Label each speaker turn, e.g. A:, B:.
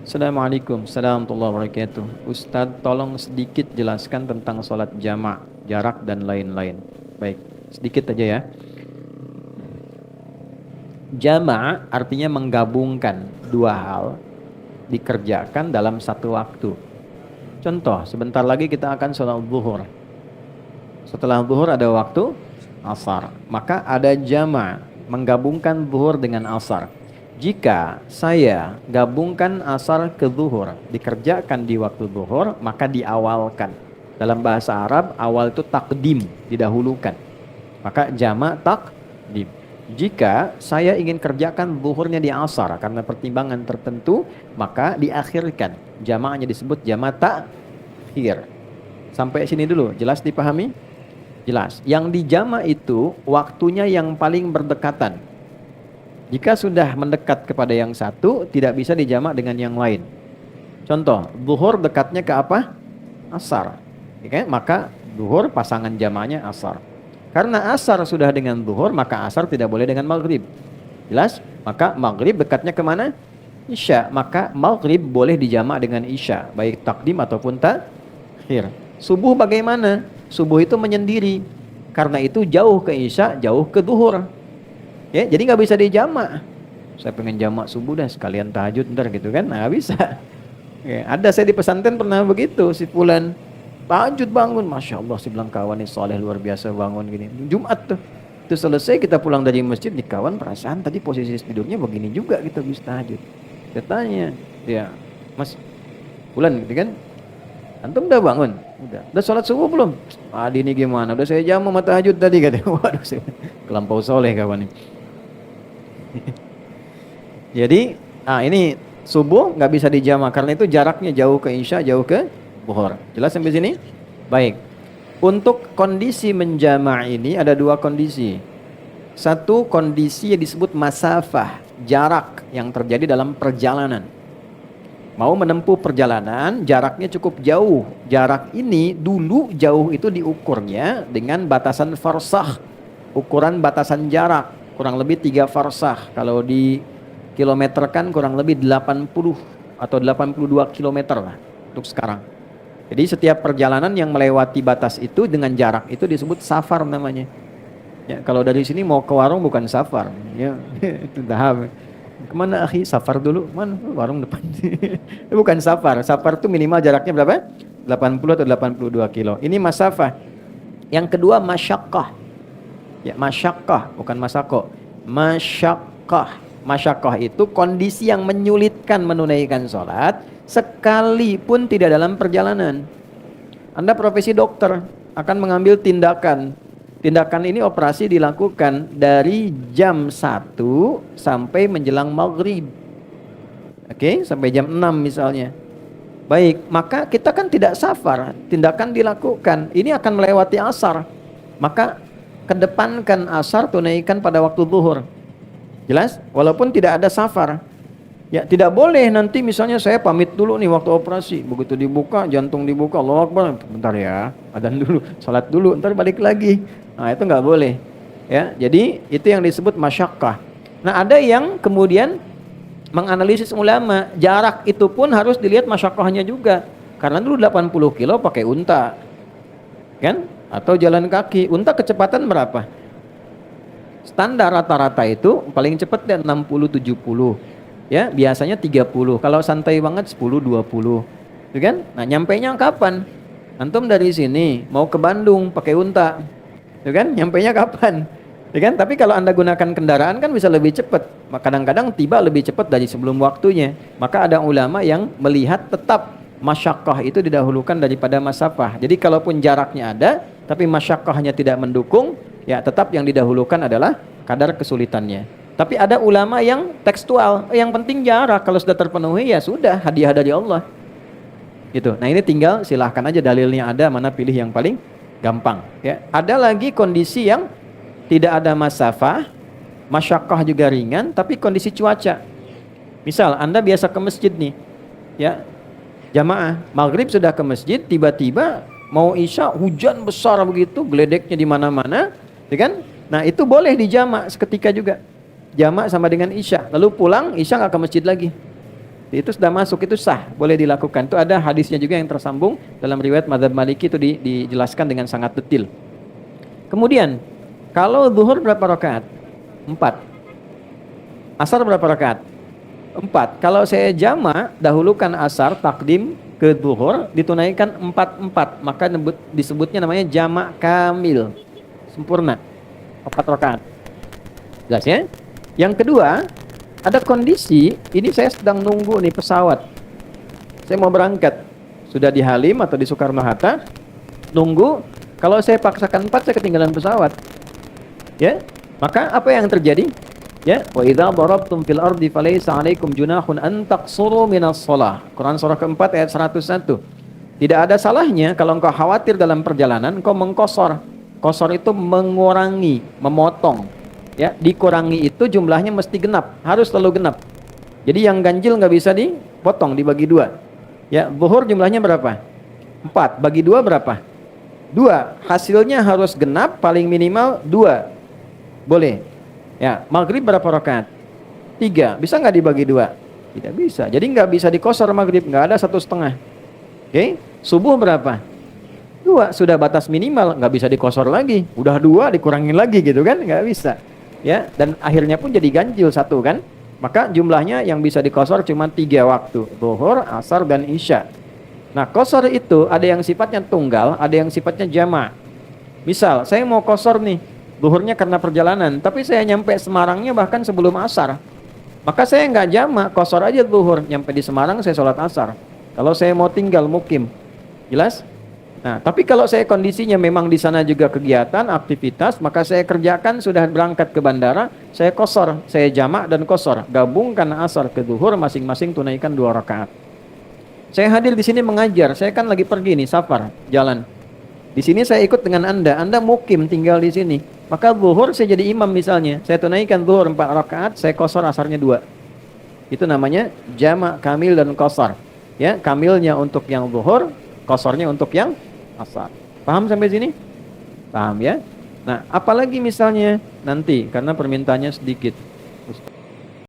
A: Assalamualaikum warahmatullahi wabarakatuh. Ustadz, tolong sedikit jelaskan tentang sholat jama', jarak dan lain-lain. Baik, sedikit aja ya. Jama' artinya menggabungkan dua hal dikerjakan dalam satu waktu. Contoh, sebentar lagi kita akan sholat zuhur. Setelah zuhur ada waktu asar. Maka ada jama' menggabungkan zuhur dengan asar. Jika saya gabungkan asar ke zuhur, dikerjakan di waktu zuhur, maka diawalkan. Dalam bahasa Arab, awal itu takdim, didahulukan. Maka jama' takdim. Jika saya ingin kerjakan zuhurnya di asar karena pertimbangan tertentu, maka diakhirkan. Jama'nya disebut jama' takhir. Sampai sini dulu, jelas dipahami? Jelas. Yang dijama' itu waktunya yang paling berdekatan. Jika sudah mendekat kepada yang satu, tidak bisa dijamak dengan yang lain. Contoh, zuhur dekatnya ke apa? Asar. Oke, maka zuhur pasangan jamaknya asar. Karena asar sudah dengan zuhur, maka asar tidak boleh dengan maghrib. Jelas? Maka maghrib dekatnya kemana? Isya. Maka maghrib boleh dijamak dengan isya, baik takdim ataupun takhir. Subuh bagaimana? Subuh itu menyendiri. Karena itu jauh ke isya, jauh ke zuhur. Ya, jadi nggak bisa dijamak. Saya pengen jamak subuh dah sekalian tahajud ntar gitu kan, nggak bisa. Ya, ada saya di pesantren pernah begitu, si fulan tahajud bangun, masya Allah, si bilang kawan ini soleh luar biasa bangun gini. Jumat tuh, itu selesai kita pulang dari masjid, nih kawan perasaan tadi posisi tidurnya begini juga kita bisa tahajud. Saya tanya, ya Mas fulan gitu kan, antum udah bangun? Udah sholat subuh belum? Adi ini gimana? Udah saya jamu sama tahajud tadi katanya. Waduh, kelampau soleh kawan ini. Jadi, ini subuh nggak bisa dijamak karena itu jaraknya jauh ke isya, jauh ke zuhur. Jelas sampai sini? Baik. Untuk kondisi menjama' ini ada dua kondisi. Satu kondisi yang disebut masafah, jarak yang terjadi dalam perjalanan. Mau menempuh perjalanan, jaraknya cukup jauh. Jarak ini dulu jauh itu diukurnya dengan batasan farsakh, ukuran batasan jarak. Kurang lebih 3 farsakh. Kalau di kilometerkan kurang lebih 80 atau 82 kilometer lah untuk sekarang. Jadi setiap perjalanan yang melewati batas itu dengan jarak itu disebut safar namanya. Ya, kalau dari sini mau ke warung bukan safar. Ya, itu tahap. Kemana akhi? Safar dulu. Mana? Warung depan. Bukan safar. Safar itu minimal jaraknya berapa? 80 atau 82 kilo. Ini masafah. Yang kedua masyaqqah. Ya, masyaqqah bukan masako. Masyaqqah. Masyaqqah itu kondisi yang menyulitkan menunaikan sholat sekalipun tidak dalam perjalanan. Anda profesi dokter akan mengambil tindakan. Tindakan ini operasi dilakukan dari jam 1 sampai menjelang maghrib. Oke, sampai jam 6 misalnya. Baik, maka kita kan tidak safar. Tindakan dilakukan. Ini akan melewati asar. Maka kedepankan asar, tunaikan pada waktu zuhur. Jelas? Walaupun tidak ada safar. Ya, tidak boleh nanti misalnya saya pamit dulu nih waktu operasi. Begitu dibuka, jantung dibuka, Allahu Akbar. Bentar ya, adzan dulu, salat dulu, ntar balik lagi. Nah, itu nggak boleh. Ya, jadi itu yang disebut masyaqqah. Nah, ada yang kemudian menganalisis ulama, jarak itu pun harus dilihat masyaqqahnya juga. Karena dulu 80 kilo pakai unta. Kan? Atau jalan kaki. Unta kecepatan berapa? Standar rata-rata itu paling cepat dan 60-70. Ya, biasanya 30. Kalau santai banget 10-20. Gitu kan? Nah, nyampainya kapan? Antum dari sini mau ke Bandung pakai unta. Gitu kan? Nyampainya kapan? Gitu kan? Tapi kalau Anda gunakan kendaraan kan bisa lebih cepat. Kadang-kadang tiba lebih cepat dari sebelum waktunya. Maka ada ulama yang melihat tetap masyaqqah itu didahulukan daripada masafah. Jadi kalaupun jaraknya ada, tapi masyaqqahnya tidak mendukung, ya tetap yang didahulukan adalah kadar kesulitannya. Tapi ada ulama yang tekstual, yang penting jarak, kalau sudah terpenuhi ya sudah, hadiah dari Allah. Gitu. Nah, ini tinggal silahkan aja dalilnya ada, mana pilih yang paling gampang. Ya. Ada lagi kondisi yang tidak ada masafah, masyaqqah juga ringan, tapi kondisi cuaca. Misal Anda biasa ke masjid nih, ya jamaah, maghrib sudah ke masjid, tiba-tiba mau isya hujan besar begitu, geledeknya di mana-mana, ya kan? Nah, itu boleh dijamak seketika juga. Jamak sama dengan isya. Lalu pulang, isya nggak ke masjid lagi. Itu sudah masuk, itu sah, boleh dilakukan. Itu ada hadisnya juga yang tersambung dalam riwayat Madzhab Maliki, itu dijelaskan dengan sangat detail. Kemudian, kalau zuhur berapa rakaat? 4. Asar berapa rakaat? 4. Kalau saya jama, dahulukan asar, takdim ke zuhur, ditunaikan 4-4. Maka disebutnya namanya jamak kamil. Sempurna. 4 rakaat. Jelas ya? Yang kedua, ada kondisi, ini saya sedang nunggu nih pesawat. Saya mau berangkat. Sudah di Halim atau di Soekarno-Hatta, nunggu. Kalau saya paksakan 4, saya ketinggalan pesawat. Ya? Maka apa yang terjadi? Ya, wa idza darabtum fil ardi falaysa 'alaikum junahun an taqsuru minas shalah. Quran surah keempat ayat 101. Tidak ada salahnya kalau engkau khawatir dalam perjalanan engkau mengkosor. Kosor itu mengurangi, memotong. Ya, dikurangi itu jumlahnya mesti genap, harus selalu genap. Jadi yang ganjil nggak bisa dipotong, dibagi 2. Ya, zuhur jumlahnya berapa? 4, bagi 2 berapa? 2. Hasilnya harus genap, paling minimal 2. Boleh. Ya, maghrib berapa rakaat? 3. Bisa nggak dibagi 2? Tidak bisa. Jadi nggak bisa dikosor maghrib, nggak ada 1,5. Oke? Subuh berapa? 2. Sudah batas minimal, nggak bisa dikosor lagi. Udah 2 dikurangin lagi gitu kan? Nggak bisa. Ya, dan akhirnya pun jadi ganjil 1 kan? Maka jumlahnya yang bisa dikosor cuma 3 waktu. Zuhur, asar, dan isya. Nah, kosor itu ada yang sifatnya tunggal, ada yang sifatnya jama'. Misal, saya mau kosor nih. Zuhurnya karena perjalanan, tapi saya nyampe Semarangnya bahkan sebelum asar. Maka saya nggak jama', kosor aja zuhur. Nyampe di Semarang saya sholat asar. Kalau saya mau tinggal mukim. Jelas? Nah, tapi kalau saya kondisinya memang di sana juga kegiatan, aktivitas, maka saya kerjakan sudah berangkat ke bandara, saya kosor, saya jama' dan kosor. Gabungkan asar ke zuhur, masing-masing tunaikan 2 rakaat. Saya hadir di sini mengajar, saya kan lagi pergi nih, safar, jalan. Di sini saya ikut dengan Anda mukim tinggal di sini. Maka zuhur saya jadi imam misalnya. Saya tunaikan zuhur 4 rakaat, saya kosor asarnya 2. Itu namanya jamak kamil dan kosor. Ya, kamilnya untuk yang zuhur, kosornya untuk yang asar. Paham sampai sini? Paham ya? Nah, apalagi misalnya nanti karena permintaannya sedikit.